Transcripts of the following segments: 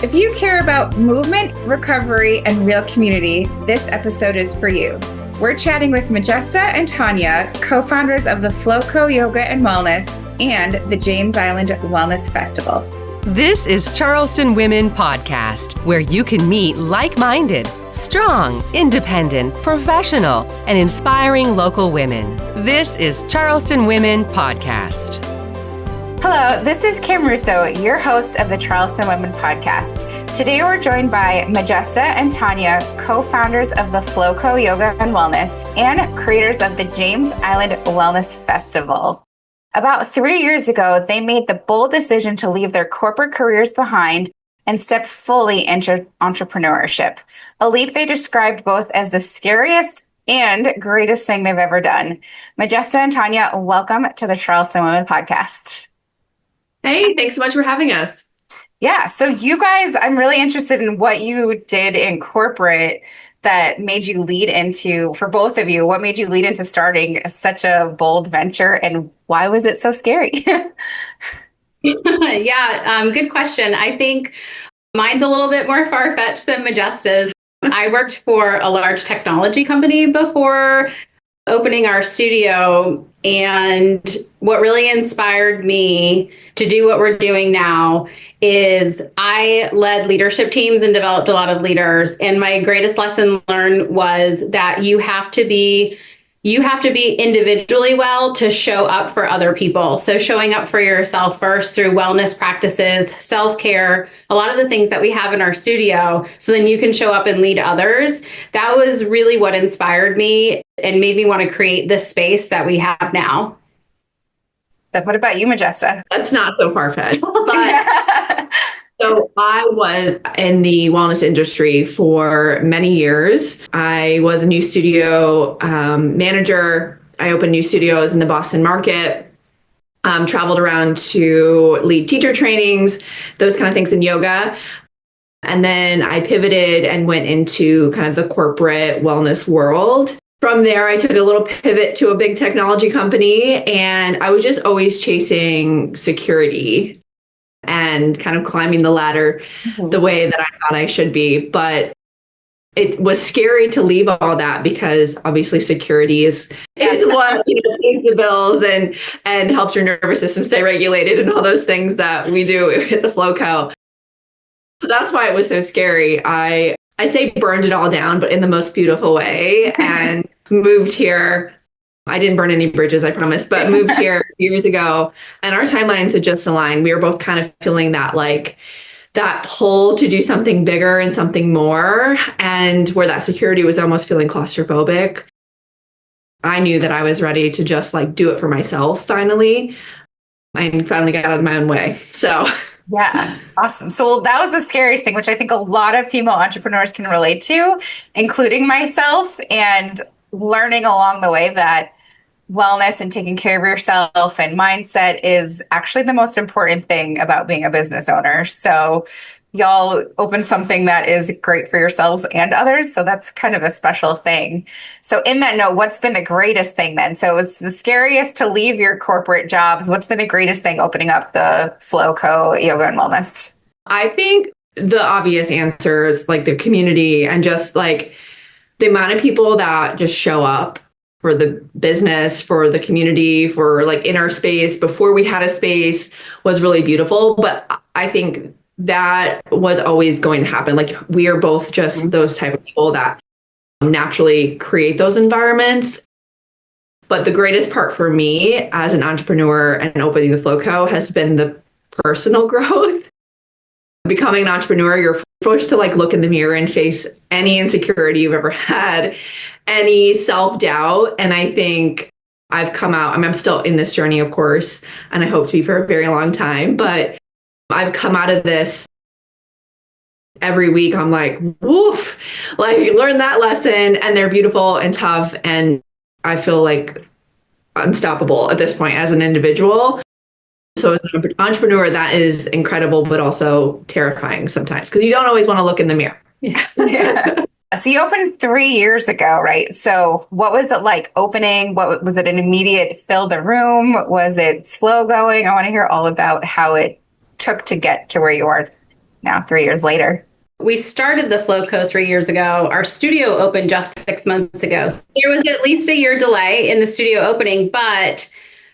If you care about movement, recovery, and real community, this episode is for you. We're chatting with Majesta and Tonya, co-founders of the Flowco Yoga and Wellness and the James Island Wellness Festival. This is Charleston Women Podcast, where you can meet like-minded, strong, independent, professional, and inspiring local women. This is Charleston Women Podcast. Hello, this is Kim Russo, your host of the Charleston Women Podcast. Today we're joined by Majesta and Tonya, co-founders of the Flowco Yoga and Wellness and creators of the James Island Wellness Festival. About 3 years ago, they made the bold decision to leave their corporate careers behind and step fully into entrepreneurship, a leap they described both as the scariest and greatest thing they've ever done. Majesta and Tonya, welcome to the Charleston Women Podcast. Hey, thanks so much for having us. Yeah, so you guys, I'm really interested in what you did in corporate that made you lead into, for both of you, what made you lead into starting such a bold venture and why was it so scary? Yeah, good question. I think mine's a little bit more far-fetched than Majesta's. I worked for a large technology company before opening our studio, and what really inspired me to do what we're doing now is I led leadership teams and developed a lot of leaders. And my greatest lesson learned was that you have to be individually well to show up for other people. So showing up for yourself first through wellness practices, self-care, a lot of the things that we have in our studio, so then you can show up and lead others. That was really what inspired me and made me want to create this space that we have now. What about you, Majesta? That's not so far-fetched. But so I was in the wellness industry for many years. I was a new studio manager. I opened new studios in the Boston market, traveled around to lead teacher trainings, those kind of things in yoga. And then I pivoted and went into kind of the corporate wellness world. From there, I took a little pivot to a big technology company, and I was just always chasing security and kind of climbing the ladder the way that I thought I should be. But it was scary to leave all that because obviously security is what pays the bills and helps your nervous system stay regulated and all those things that we do at the Flowco. So that's why it was so scary. I say burned it all down, but in the most beautiful way, and moved here. I didn't burn any bridges, I promise, but moved here years ago, and our timelines had just aligned. We were both kind of feeling that pull to do something bigger and something more, and where that security was almost feeling claustrophobic. I knew that I was ready to just do it for myself finally, and finally got out of my own way. So yeah. Awesome. So that was the scariest thing, which I think a lot of female entrepreneurs can relate to, including myself, and learning along the way that wellness and taking care of yourself and mindset is actually the most important thing about being a business owner. So y'all open something that is great for yourselves and others. So that's kind of a special thing. So in that note, what's been the greatest thing then? So it's the scariest to leave your corporate jobs. What's been the greatest thing opening up the Flowco Yoga and Wellness? I think the obvious answer is the community and just the amount of people that just show up for the business, for the community, for in our space before we had a space was really beautiful. But I think that was always going to happen. We are both just those type of people that naturally create those environments. But the greatest part for me as an entrepreneur and opening the Flowco has been the personal growth. Becoming an entrepreneur, you're forced to look in the mirror and face any insecurity you've ever had, any self-doubt. And I think I've come out, I'm still in this journey, of course, and I hope to be for a very long time, but I've come out of this every week. I'm woof, learn that lesson, and they're beautiful and tough. And I feel unstoppable at this point as an individual. So as an entrepreneur, that is incredible, but also terrifying sometimes because you don't always want to look in the mirror. Yeah. So you opened 3 years ago, right? So what was it like opening? What was it, an immediate fill the room? Was it slow going? I want to hear all about how it took to get to where you are. now, 3 years later? We started the Flow Co. 3 years ago. Our studio opened just 6 months ago. So there was at least a year delay in the studio opening, but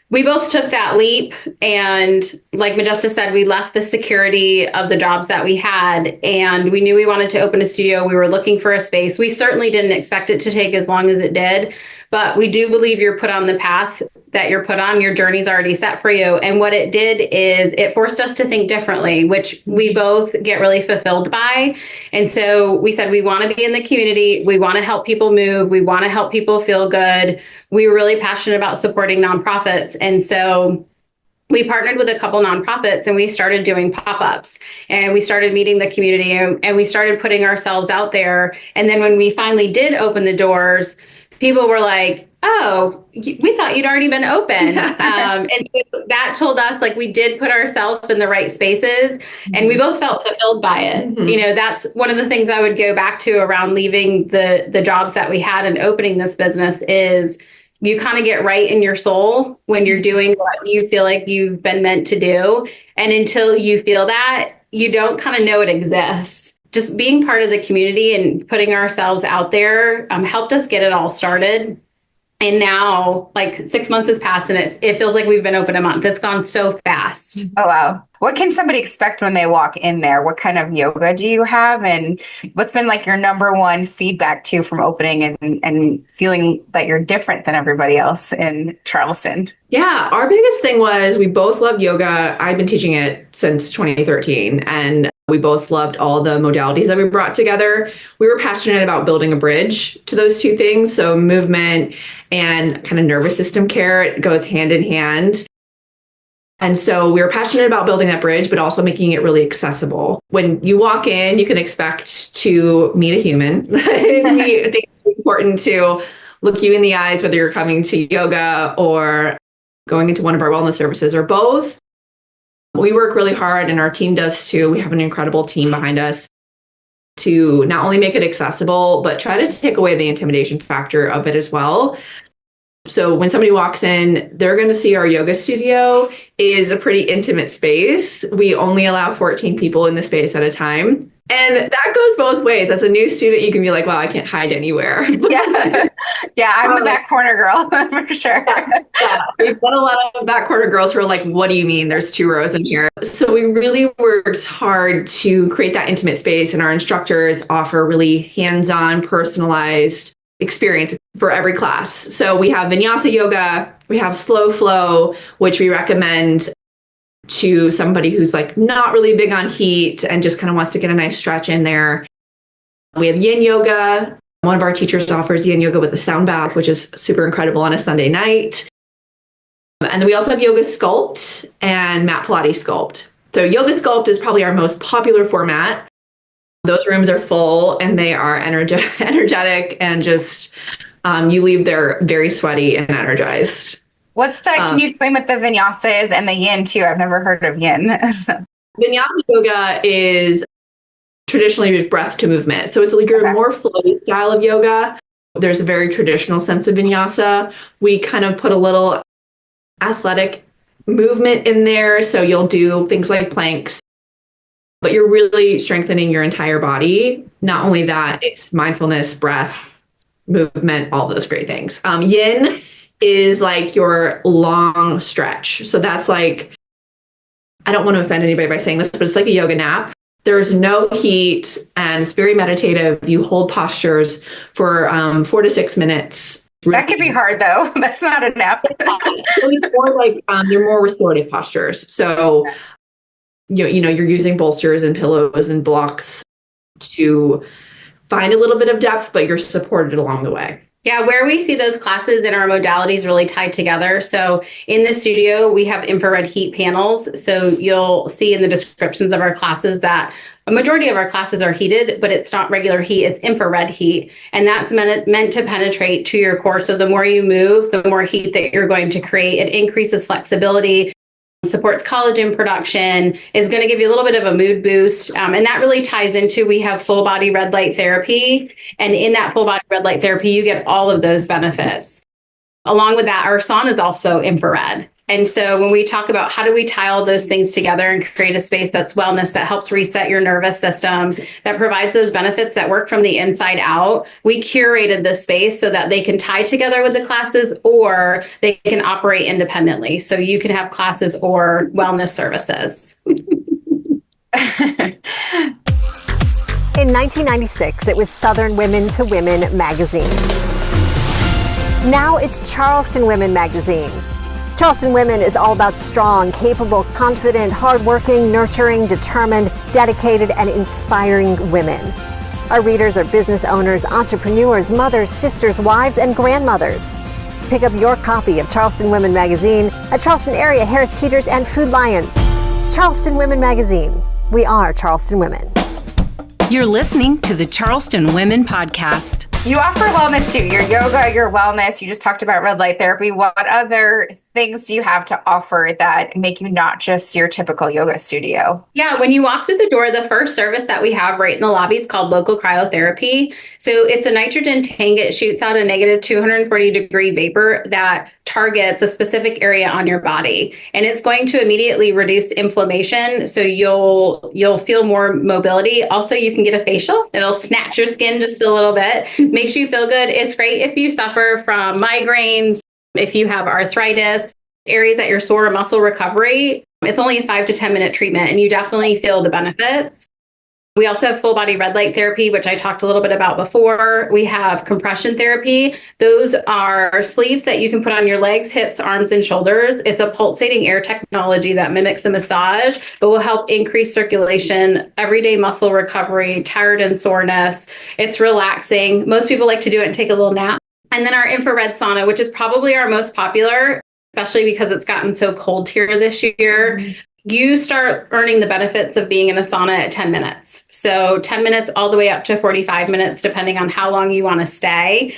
we both took that leap. And like Majesta said, we left the security of the jobs that we had, and we knew we wanted to open a studio. We were looking for a space. We certainly didn't expect it to take as long as it did, but we do believe you're put on the path that you're put on. Your journey's already set for you. And what it did is it forced us to think differently, which we both get really fulfilled by. And so we said, we want to be in the community. We want to help people move. We want to help people feel good. We were really passionate about supporting nonprofits. And so we partnered with a couple nonprofits and we started doing pop-ups, and we started meeting the community, and we started putting ourselves out there. And then when we finally did open the doors, people were like, oh, we thought you'd already been open. And that told us like we did put ourselves in the right spaces, and we both felt fulfilled by it. Mm-hmm. You know, that's one of the things I would go back to around leaving the jobs that we had and opening this business is you kind of get right in your soul when you're doing what you feel like you've been meant to do. And until you feel that, you don't kind of know it exists. Just being part of the community and putting ourselves out there helped us get it all started. And now, like 6 months has passed, and it feels like we've been open a month. It's gone so fast. Oh, wow. What can somebody expect when they walk in there? What kind of yoga do you have? And what's been like your number one feedback too from opening and feeling that you're different than everybody else in Charleston? Yeah, our biggest thing was we both loved yoga. I've been teaching it since 2013, and we both loved all the modalities that we brought together. We were passionate about building a bridge to those two things. So movement and kind of nervous system care, it goes hand in hand. And so we were passionate about building that bridge, but also making it really accessible. When you walk in, you can expect to meet a human. I think it's important to look you in the eyes, whether you're coming to yoga or going into one of our wellness services or both. We work really hard, and our team does too. We have an incredible team behind us to not only make it accessible, but try to take away the intimidation factor of it as well. So when somebody walks in, they're going to see our yoga studio is a pretty intimate space. We only allow 14 people in the space at a time. And that goes both ways. As a new student, you can be like, wow, I can't hide anywhere. Yeah. Yeah, I'm the back corner girl for sure. Yeah. We've got a lot of back corner girls who are like, what do you mean there's 2 rows in here? So we really worked hard to create that intimate space, and our instructors offer really hands-on, personalized experience for every class. So we have vinyasa yoga, we have slow flow, which we recommend to somebody who's like not really big on heat and just kind of wants to get a nice stretch in there. We have yin yoga. One of our teachers offers yin yoga with a sound bath, which is super incredible on a Sunday night. And then we also have yoga sculpt and mat Pilates sculpt. So yoga sculpt is probably our most popular format. Those rooms are full and they are energetic and just you leave there very sweaty and energized. What's the, can you explain what the vinyasa is and the yin too? I've never heard of yin. Vinyasa yoga is traditionally breath to movement. So it's like a more flowy style of yoga. There's a very traditional sense of vinyasa. We kind of put a little athletic movement in there. So you'll do things like planks, but you're really strengthening your entire body. Not only that, it's mindfulness, breath, movement, all those great things. Yin is like your long stretch. So that's like, I don't want to offend anybody by saying this, but it's like a yoga nap. There's no heat and it's very meditative. You hold postures for 4 to 6 minutes. That could be hard though. That's not a nap. So it's more like they're more restorative postures. So you know, you're using bolsters and pillows and blocks to find a little bit of depth, but you're supported along the way. Yeah, where we see those classes and our modalities really tied together. So in the studio, we have infrared heat panels. So you'll see in the descriptions of our classes that a majority of our classes are heated, but it's not regular heat, it's infrared heat. And that's meant to penetrate to your core. So the more you move, the more heat that you're going to create. It increases flexibility, supports collagen production, is going to give you a little bit of a mood boost. And that really ties into, we have full body red light therapy. And in that full body red light therapy, you get all of those benefits. Along with that, our sauna is also infrared. And so when we talk about how do we tie all those things together and create a space that's wellness, that helps reset your nervous system, that provides those benefits that work from the inside out, we curated this space so that they can tie together with the classes or they can operate independently. So you can have classes or wellness services. In 1996, it was Southern Women to Women magazine. Now it's Charleston Women magazine. Charleston Women is all about strong, capable, confident, hardworking, nurturing, determined, dedicated, and inspiring women. Our readers are business owners, entrepreneurs, mothers, sisters, wives, and grandmothers. Pick up your copy of Charleston Women magazine at Charleston area Harris Teeters and Food Lions. Charleston Women magazine. We are Charleston Women. You're listening to the Charleston Women Podcast. You offer wellness too, your yoga, your wellness. You just talked about red light therapy. What other things do you have to offer that make you not just your typical yoga studio? Yeah, when you walk through the door, the first service that we have right in the lobby is called local cryotherapy. So it's a nitrogen tank. It shoots out a negative 240-degree vapor that targets a specific area on your body. And it's going to immediately reduce inflammation. So you'll feel more mobility. Also, you can get a facial. It'll snatch your skin just a little bit. Makes you feel good. It's great if you suffer from migraines, if you have arthritis, areas that you're sore, muscle recovery. It's only a 5 to 10 minute treatment and you definitely feel the benefits. We also have full body red light therapy, which I talked a little bit about before. We have compression therapy. Those are sleeves that you can put on your legs, hips, arms, and shoulders. It's a pulsating air technology that mimics a massage, but will help increase circulation, everyday muscle recovery, tired and soreness. It's relaxing. Most people like to do it and take a little nap. And then our infrared sauna, which is probably our most popular, especially because it's gotten so cold here this year. You start earning the benefits of being in a sauna at 10 minutes. So 10 minutes all the way up to 45 minutes, depending on how long you want to stay.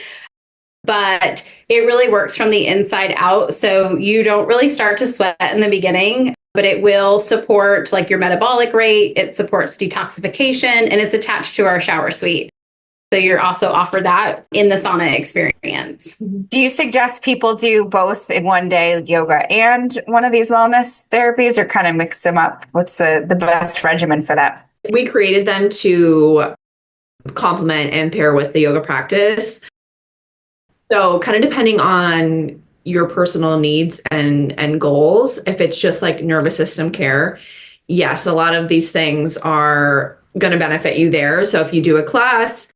But it really works from the inside out. So you don't really start to sweat in the beginning, but it will support like your metabolic rate. It supports detoxification and it's attached to our shower suite. So you're also offered that in the sauna experience. Do you suggest people do both in one day, yoga and one of these wellness therapies, or kind of mix them up? What's the best regimen for that? We created them to complement and pair with the yoga practice. So kind of depending on your personal needs and goals, if it's just like nervous system care, yes, a lot of these things are going to benefit you there. So if you do a class,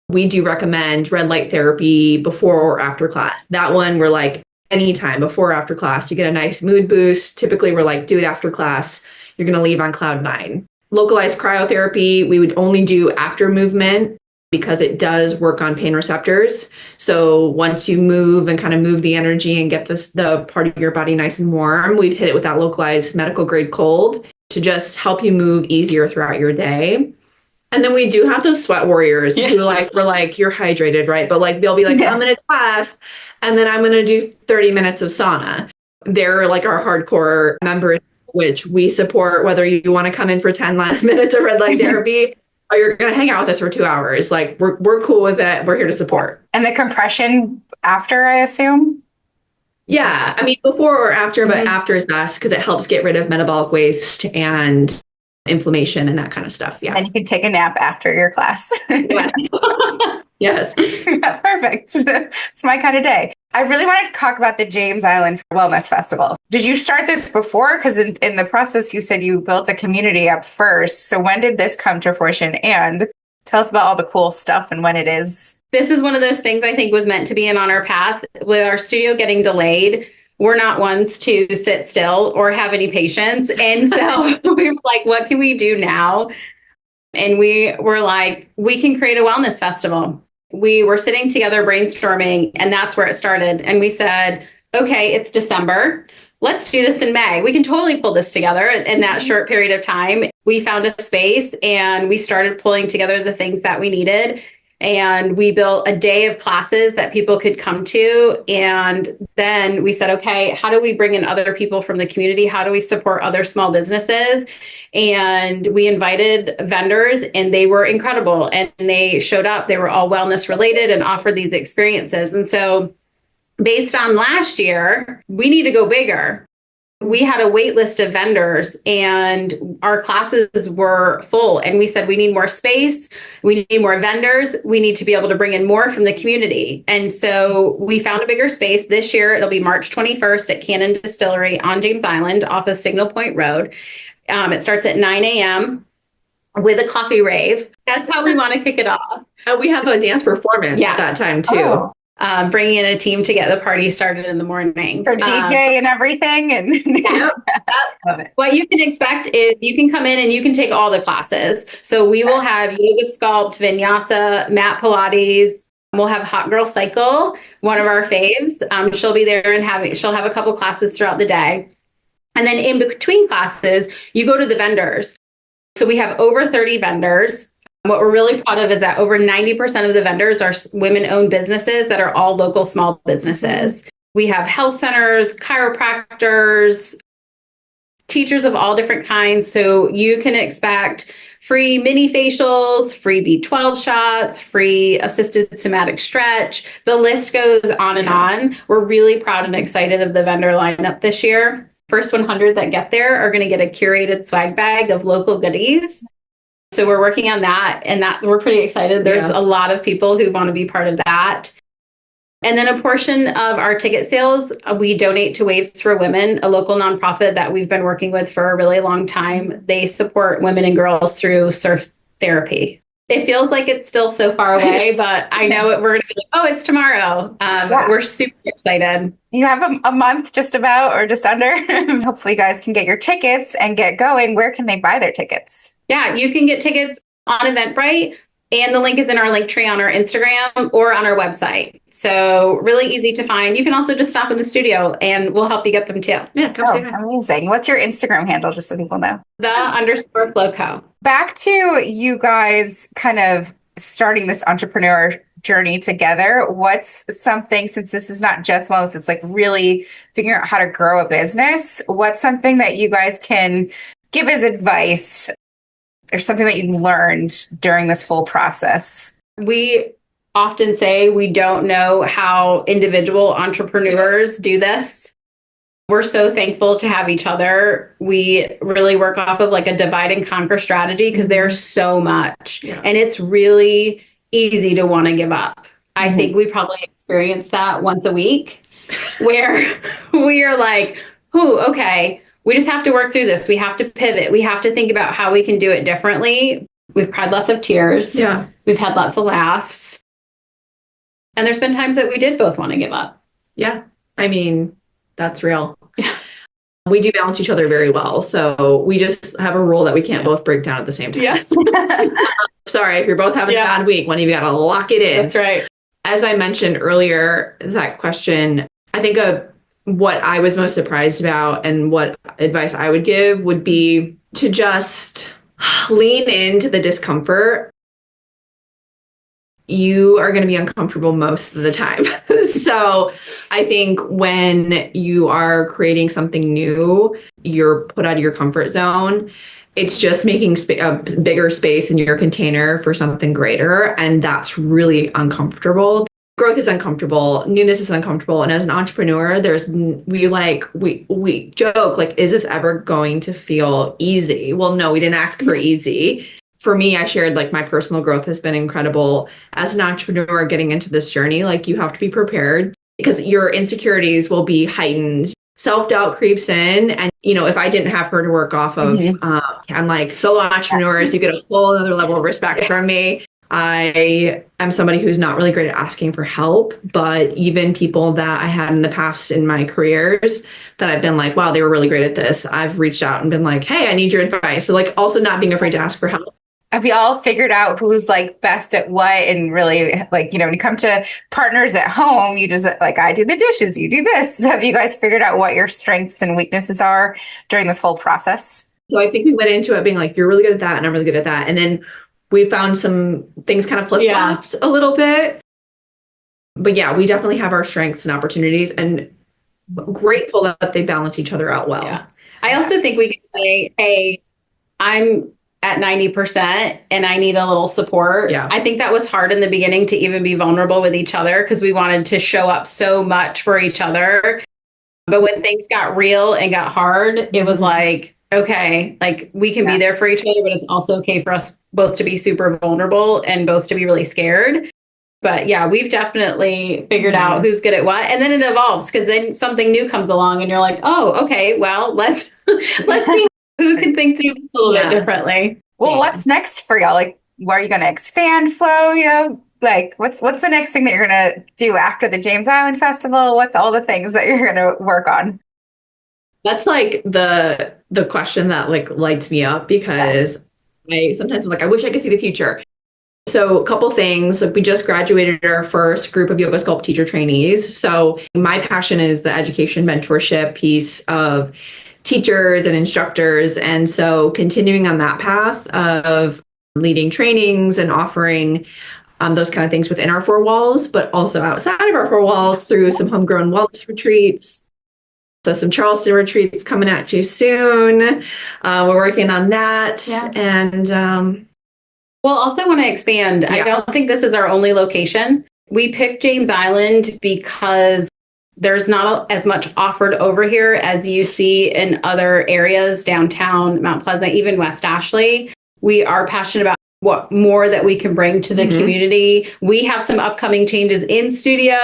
we do recommend red light therapy before or after class. That one, we're like anytime before or after class, you get a nice mood boost. Typically, we're like, do it after class. You're going to leave on cloud 9. Localized cryotherapy, we would only do after movement because it does work on pain receptors. So once you move and kind of move the energy and get the part of your body nice and warm, we'd hit it with that localized medical grade cold to just help you move easier throughout your day. And then we do have those sweat warriors who we're like, you're hydrated, right? But like, they'll be like, I'm in a class and then I'm going to do 30 minutes of sauna. They're like our hardcore members, which we support, whether you want to come in for 10 minutes of red light therapy or you're going to hang out with us for 2 hours. Like we're cool with it. We're here to support. And the compression after, I assume? Yeah. I mean, before or after, but after is best because it helps get rid of metabolic waste and inflammation and that kind of stuff. Yeah. And you can take a nap after your class. Yes. Yeah, perfect. It's my kind of day. I really wanted to talk about the James Island Wellness Festival. Did you start this before? Because in the process, you said you built a community up first. So when did this come to fruition? And tell us about all the cool stuff and when it is. This is one of those things I think was meant to be on our path. With our studio getting delayed, we're not ones to sit still or have any patience. And so we were like, what can we do now? And we were like, we can create a wellness festival. We were sitting together brainstorming, and that's where it started. And we said, okay, it's December. Let's do this in May. We can totally pull this together in that short period of time. We found a space and we started pulling together the things that we needed. And we built a day of classes that people could come to. And then we said, okay, how do we bring in other people from the community? How do we support other small businesses? And we invited vendors and they were incredible. And they showed up. They were all wellness related and offered these experiences. And so based on last year, we need to go bigger. We had a wait list of vendors and our classes were full. And we said, we need more space. We need more vendors. We need to be able to bring in more from the community. And so we found a bigger space this year. It'll be March 21st at Cannon Distillery on James Island off of Signal Point Road. It starts at 9 a.m. with a coffee rave. That's how we want to kick it off. We have a dance performance at that time too. Oh. Bringing in a team to get the party started in the morning. For DJ and everything. And Love it. What you can expect is you can come in and you can take all the classes. So we will have yoga sculpt, vinyasa, mat Pilates. We'll have Hot Girl Cycle, one of our faves. She'll be there and she'll have a couple classes throughout the day. And then in between classes, you go to the vendors. So we have over 30 vendors. What we're really proud of is that over 90% of the vendors are women-owned businesses that are all local small businesses. We have health centers, chiropractors, teachers of all different kinds. So you can expect free mini facials, free B12 shots, free assisted somatic stretch. The list goes on and on. We're really proud and excited of the vendor lineup this year. First 100 that get there are going to get a curated swag bag of local goodies. So we're working on that, and that we're pretty excited. There's a lot of people who want to be part of that. And then a portion of our ticket sales, we donate to Waves for Women, a local nonprofit that we've been working with for a really long time. They support women and girls through surf therapy. It feels like it's still so far away, but I know we're going to be like, oh, it's tomorrow. We're super excited. You have a month just about or just under. Hopefully you guys can get your tickets and get going. Where can they buy their tickets? Yeah, you can get tickets on Eventbrite, and the link is in our link tree on our Instagram or on our website. So really easy to find. You can also just stop in the studio and we'll help you get them too. Yeah, come say hi. Amazing. What's your Instagram handle, just so people know? _FlowCo. Back to you guys kind of starting this entrepreneur journey together. What's something, since this is not just wellness, it's like really figuring out how to grow a business. What's something that you guys can give as advice or something that you learned during this whole process? We often say we don't know how individual entrepreneurs do this. We're so thankful to have each other. We really work off of like a divide and conquer strategy because there's so much. And it's really easy to want to give up. I think we probably experience that once a week where we are like, okay, we just have to work through this. We have to pivot. We have to think about how we can do it differently. We've cried lots of tears. Yeah. We've had lots of laughs. And there's been times that we did both want to give up. Yeah. I mean, that's real. We do balance each other very well. So we just have a rule that we can't both break down at the same time. Yes. Sorry, if you're both having a bad week, one of you got to lock it in. That's right. As I mentioned earlier, that question, I think what I was most surprised about and what advice I would give would be to just lean into the discomfort. You are going to be uncomfortable most of the time. So I think when you are creating something new, you're put out of your comfort zone. It's just making a bigger space in your container for something greater. And that's really uncomfortable. Growth is uncomfortable. Newness is uncomfortable. And as an entrepreneur, we joke, like, is this ever going to feel easy? Well, no, we didn't ask for easy. For me, I shared like my personal growth has been incredible. As an entrepreneur getting into this journey, like you have to be prepared because your insecurities will be heightened. Self-doubt creeps in. And, if I didn't have her to work off of, I'm like solo entrepreneurs, you get a whole other level of respect from me. I am somebody who's not really great at asking for help, but even people that I had in the past in my careers that I've been like, wow, they were really great at this. I've reached out and been like, hey, I need your advice. So like also not being afraid to ask for help. Have you all figured out who's like best at what? And really, like, when you come to partners at home, you just like, I do the dishes, you do this. Have you guys figured out what your strengths and weaknesses are during this whole process? So I think we went into it being like, you're really good at that and I'm really good at that. And then we found some things kind of flip-flopped a little bit. But yeah, we definitely have our strengths and opportunities and grateful that they balance each other out well. Yeah. I also think we can say, hey, I'm at 90% and I need a little support. Yeah. I think that was hard in the beginning to even be vulnerable with each other because we wanted to show up so much for each other. But when things got real and got hard, it was like, okay, like we can be there for each other, but it's also okay for us both to be super vulnerable and both to be really scared. But yeah, we've definitely figured out who's good at what. And then it evolves because then something new comes along and you're like, oh, okay, well, let's see who can think through this a little bit differently. Well, what's next for y'all? Like, where are you going to expand Flow? You know, like what's the next thing that you're going to do after the James Island Festival? What's all the things that you're going to work on? That's like the question that like lights me up because I sometimes I'm like, I wish I could see the future. So a couple things, like we just graduated our first group of yoga sculpt teacher trainees. So my passion is the education mentorship piece of teachers and instructors. And so continuing on that path of leading trainings and offering those kind of things within our four walls, but also outside of our four walls through some homegrown wellness retreats. So some Charleston retreats coming at you soon. We're working on that. Yeah. And we'll also want to expand. I don't think this is our only location. We picked James Island because there's not as much offered over here as you see in other areas, downtown, Mount Pleasant, even West Ashley. We are passionate about what more that we can bring to the community. We have some upcoming changes in studio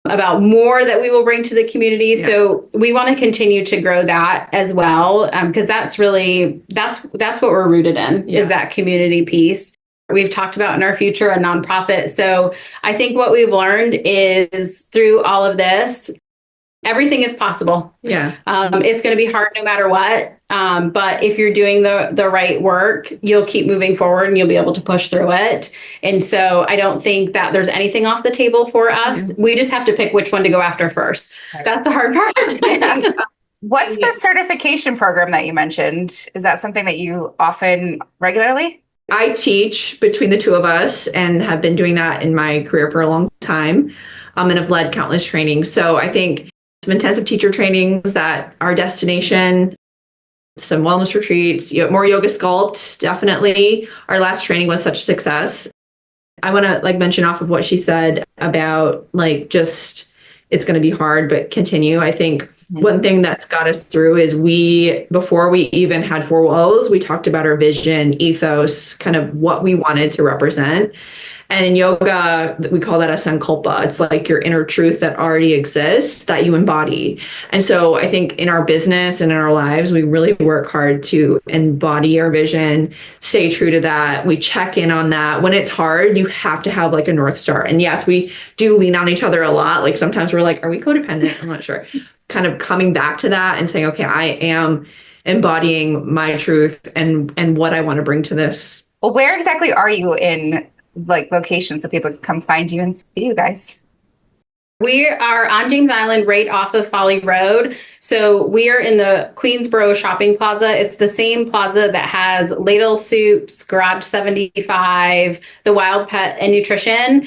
about more that we will bring to the community. Yeah. So we want to continue to grow that as well. Because that's really, that's what we're rooted in is that community piece. We've talked about in our future a nonprofit. So I think what we've learned is through all of this, everything is possible. Yeah. It's going to be hard no matter what. But if you're doing the right work, you'll keep moving forward and you'll be able to push through it. And so I don't think that there's anything off the table for us. We just have to pick which one to go after first. Right. That's the hard part. What's the certification program that you mentioned? Is that something that you often regularly? I teach between the two of us and have been doing that in my career for a long time and have led countless trainings. So I think some intensive teacher trainings that are destination, some wellness retreats, more yoga sculpt, definitely. Our last training was such a success. I want to mention off of what she said about just it's going to be hard, but continue. I think one thing that's got us through is before we even had four walls, we talked about our vision, ethos, kind of what we wanted to represent. And in yoga, we call that a sankalpa. It's like your inner truth that already exists that you embody. And so I think in our business and in our lives, we really work hard to embody our vision, stay true to that. We check in on that. When it's hard, you have to have a North Star. And yes, we do lean on each other a lot. Sometimes we're are we codependent? I'm not sure. Kind of coming back to that and saying, okay, I am embodying my truth and what I want to bring to this. Well, where exactly are you in location so people can come find you and see you guys? We are on James Island right off of Folly Road. So we are in the Queensboro Shopping Plaza. It's the same plaza that has Ladle Soups, Garage 75, the Wild Pet and Nutrition.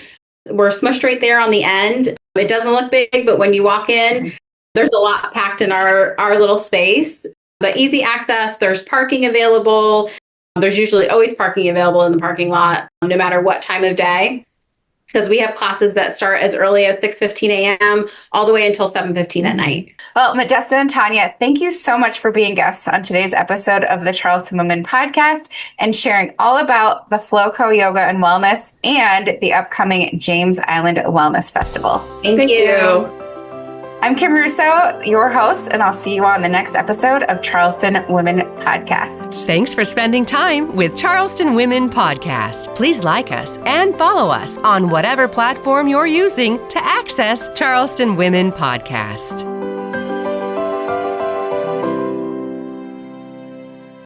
We're smushed right there on the end. It doesn't look big, but when you walk in, there's a lot packed in our little space. But easy access, there's parking available. There's usually always parking available in the parking lot, no matter what time of day, because we have classes that start as early as 6:15 a.m. all the way until 7:15 at night. Well, Majesta and Tonya, thank you so much for being guests on today's episode of the Charleston Women Podcast and sharing all about the Flowco Yoga and Wellness and the upcoming James Island Wellness Festival. Thank you. I'm Kim Russo, your host, and I'll see you on the next episode of Charleston Women Podcast. Thanks for spending time with Charleston Women Podcast. Please like us and follow us on whatever platform you're using to access Charleston Women Podcast.